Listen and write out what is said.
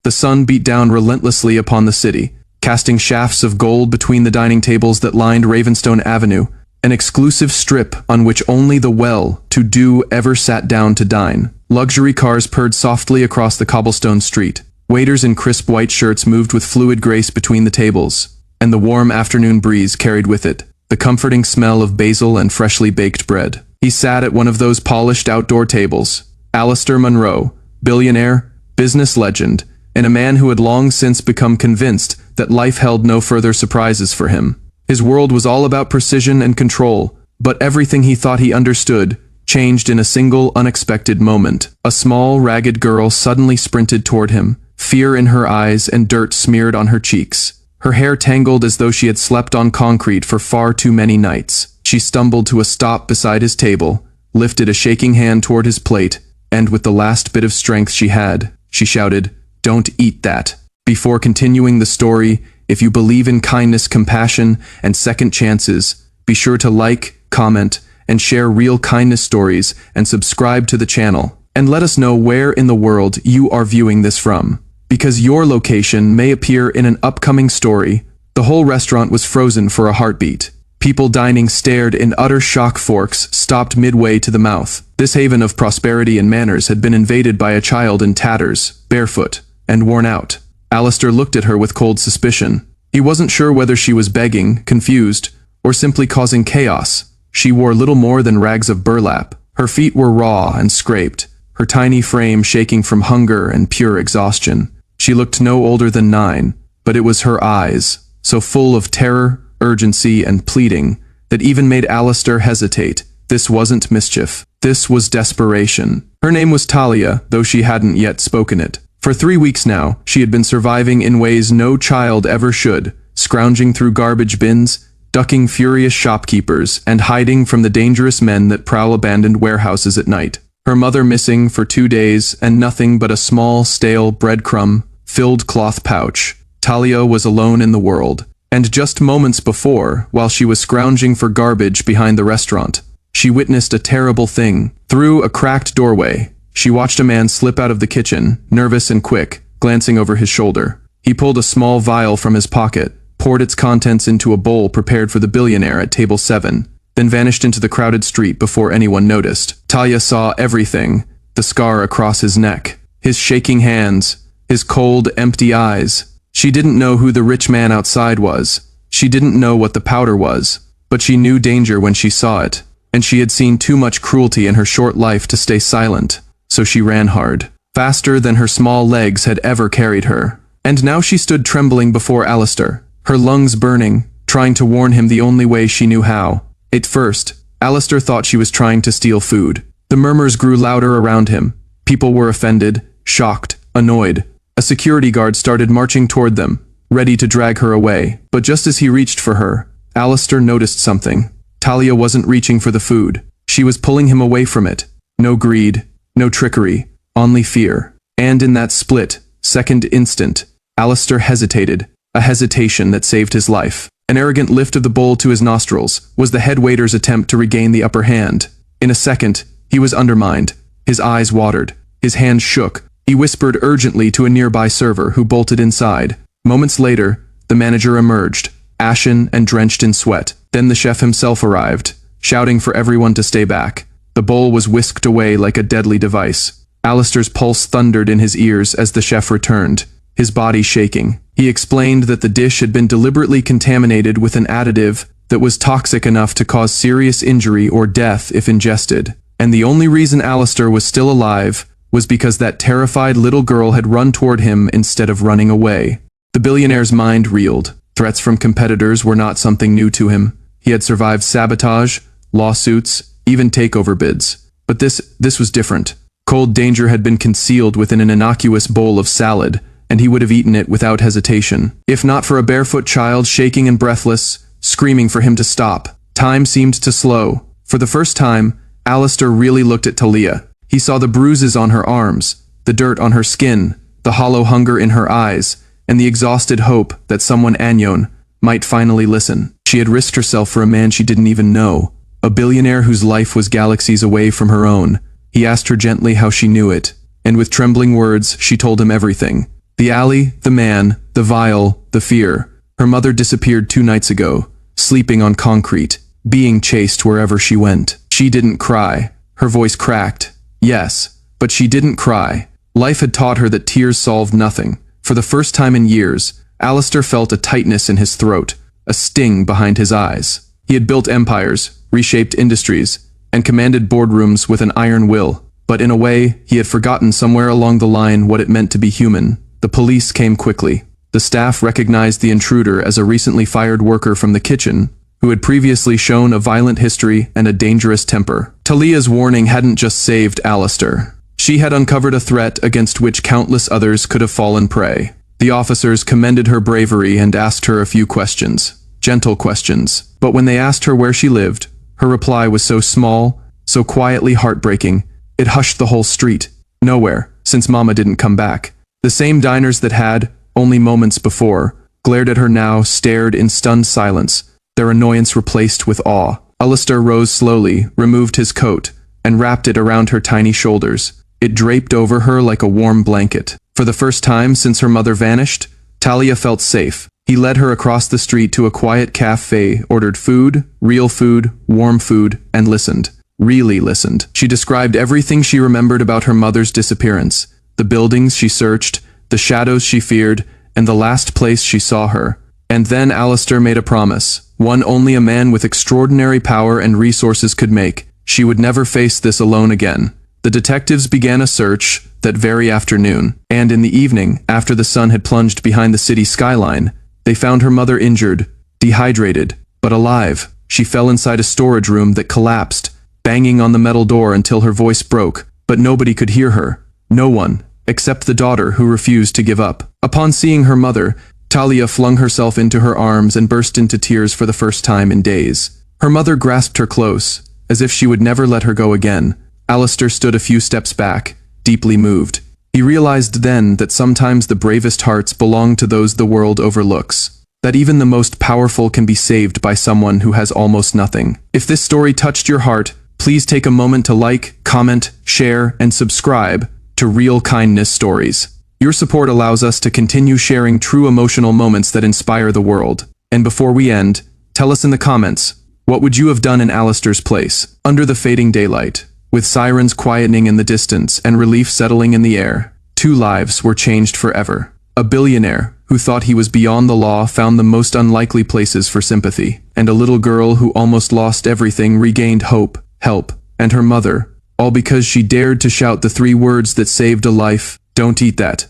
The sun beat down relentlessly upon the city, casting shafts of gold between the dining tables that lined Ravenstone Avenue, an exclusive strip on which only the well-to-do ever sat down to dine. Luxury cars purred softly across the cobblestone street. Waiters in crisp white shirts moved with fluid grace between the tables, and the warm afternoon breeze carried with it the comforting smell of basil and freshly baked bread. He sat at one of those polished outdoor tables. Alistair Munro, billionaire, business legend, and a man who had long since become convinced that life held no further surprises for him. His world was all about precision and control, but everything he thought he understood changed in a single unexpected moment. A small, ragged girl suddenly sprinted toward him, fear in her eyes and dirt smeared on her cheeks. Her hair tangled as though she had slept on concrete for far too many nights. She stumbled to a stop beside his table, lifted a shaking hand toward his plate, and with the last bit of strength she had, she shouted, "Don't eat that." Before continuing the story, if you believe in kindness, compassion, and second chances, be sure to like, comment, and share real kindness stories and subscribe to the channel. And let us know where in the world you are viewing this from, because your location may appear in an upcoming story. The whole restaurant was frozen for a heartbeat. People dining stared in utter shock. Forks stopped midway to the mouth. This haven of prosperity and manners had been invaded by a child in tatters, barefoot, and worn out. Alistair looked at her with cold suspicion. He wasn't sure whether she was begging, confused, or simply causing chaos. She wore little more than rags of burlap. Her feet were raw and scraped, her tiny frame shaking from hunger and pure exhaustion. She looked no older than 9, but it was her eyes, so full of terror, urgency, and pleading, that even made Alistair hesitate. This wasn't mischief. This was desperation. Her name was Talia, though she hadn't yet spoken it. For 3 weeks now, she had been surviving in ways no child ever should, scrounging through garbage bins, ducking furious shopkeepers, and hiding from the dangerous men that prowl abandoned warehouses at night. Her mother missing for 2 days, and nothing but a small, stale, breadcrumb-filled cloth pouch. Talia was alone in the world. And just moments before, while she was scrounging for garbage behind the restaurant, she witnessed a terrible thing. Through a cracked doorway, she watched a man slip out of the kitchen, nervous and quick, glancing over his shoulder. He pulled a small vial from his pocket, poured its contents into a bowl prepared for the billionaire at table 7, then vanished into the crowded street before anyone noticed. Talia saw everything: the scar across his neck, his shaking hands, his cold, empty eyes. She didn't know who the rich man outside was. She didn't know what the powder was, but she knew danger when she saw it, and she had seen too much cruelty in her short life to stay silent, so she ran hard, faster than her small legs had ever carried her. And now she stood trembling before Alistair, her lungs burning, trying to warn him the only way she knew how. At first, Alistair thought she was trying to steal food. The murmurs grew louder around him. People were offended, shocked, annoyed. A security guard started marching toward them, ready to drag her away. But just as he reached for her, Alistair noticed something. Talia wasn't reaching for the food. She was pulling him away from it. No greed, no trickery, only fear. And in that split-second instant, Alistair hesitated, a hesitation that saved his life. An arrogant lift of the bowl to his nostrils was the head waiter's attempt to regain the upper hand. In a second, he was undermined. His eyes watered. His hands shook. He whispered urgently to a nearby server who bolted inside. Moments later, the manager emerged, ashen and drenched in sweat. Then the chef himself arrived, shouting for everyone to stay back. The bowl was whisked away like a deadly device. Alistair's pulse thundered in his ears as the chef returned, his body shaking. He explained that the dish had been deliberately contaminated with an additive that was toxic enough to cause serious injury or death if ingested. And the only reason Alistair was still alive was because that terrified little girl had run toward him instead of running away. The billionaire's mind reeled. Threats from competitors were not something new to him. He had survived sabotage, lawsuits, even takeover bids. But this was different. Cold danger had been concealed within an innocuous bowl of salad, and he would have eaten it without hesitation, if not for a barefoot child shaking and breathless, screaming for him to stop. Time seemed to slow. For the first time, Alistair really looked at Talia. He saw the bruises on her arms, the dirt on her skin, the hollow hunger in her eyes, and the exhausted hope that someone unknown might finally listen. She had risked herself for a man she didn't even know, a billionaire whose life was galaxies away from her own. He asked her gently how she knew it, and with trembling words she told him everything. The alley, the man, the vial, the fear. Her mother disappeared 2 nights ago, sleeping on concrete, being chased wherever she went. She didn't cry. Her voice cracked. Yes, but she didn't cry. Life had taught her that tears solved nothing. For the first time in years, Alistair felt a tightness in his throat, a sting behind his eyes. He had built empires, reshaped industries, and commanded boardrooms with an iron will. But in a way, he had forgotten somewhere along the line what it meant to be human. The police came quickly. The staff recognized the intruder as a recently fired worker from the kitchen, who had previously shown a violent history and a dangerous temper. Talia's warning hadn't just saved Alistair. She had uncovered a threat against which countless others could have fallen prey. The officers commended her bravery and asked her a few questions. Gentle questions. But when they asked her where she lived, her reply was so small, so quietly heartbreaking, it hushed the whole street. Nowhere, since Mama didn't come back. The same diners that had, only moments before, glared at her now stared in stunned silence, their annoyance replaced with awe. Alistair rose slowly, removed his coat, and wrapped it around her tiny shoulders. It draped over her like a warm blanket. For the first time since her mother vanished, Talia felt safe. He led her across the street to a quiet cafe, ordered food, real food, warm food, and listened. Really listened. She described everything she remembered about her mother's disappearance. The buildings she searched, the shadows she feared, and the last place she saw her. And then Alistair made a promise, one only a man with extraordinary power and resources could make. She would never face this alone again. The detectives began a search that very afternoon, and in the evening, after the sun had plunged behind the city skyline, they found her mother injured, dehydrated, but alive. She fell inside a storage room that collapsed, banging on the metal door until her voice broke, but nobody could hear her. No one, except the daughter who refused to give up. Upon seeing her mother, Talia flung herself into her arms and burst into tears for the first time in days. Her mother grasped her close, as if she would never let her go again. Alistair stood a few steps back, deeply moved. He realized then that sometimes the bravest hearts belong to those the world overlooks. That even the most powerful can be saved by someone who has almost nothing. If this story touched your heart, please take a moment to like, comment, share, and subscribe to Real Kindness Stories. Your support allows us to continue sharing true emotional moments that inspire the world. And before we end, tell us in the comments, what would you have done in Alistair's place? Under the fading daylight, with sirens quietening in the distance and relief settling in the air, 2 lives were changed forever. A billionaire who thought he was beyond the law found the most unlikely places for sympathy, and a little girl who almost lost everything regained hope, help, and her mother, all because she dared to shout the 3 words that saved a life: "Don't eat that."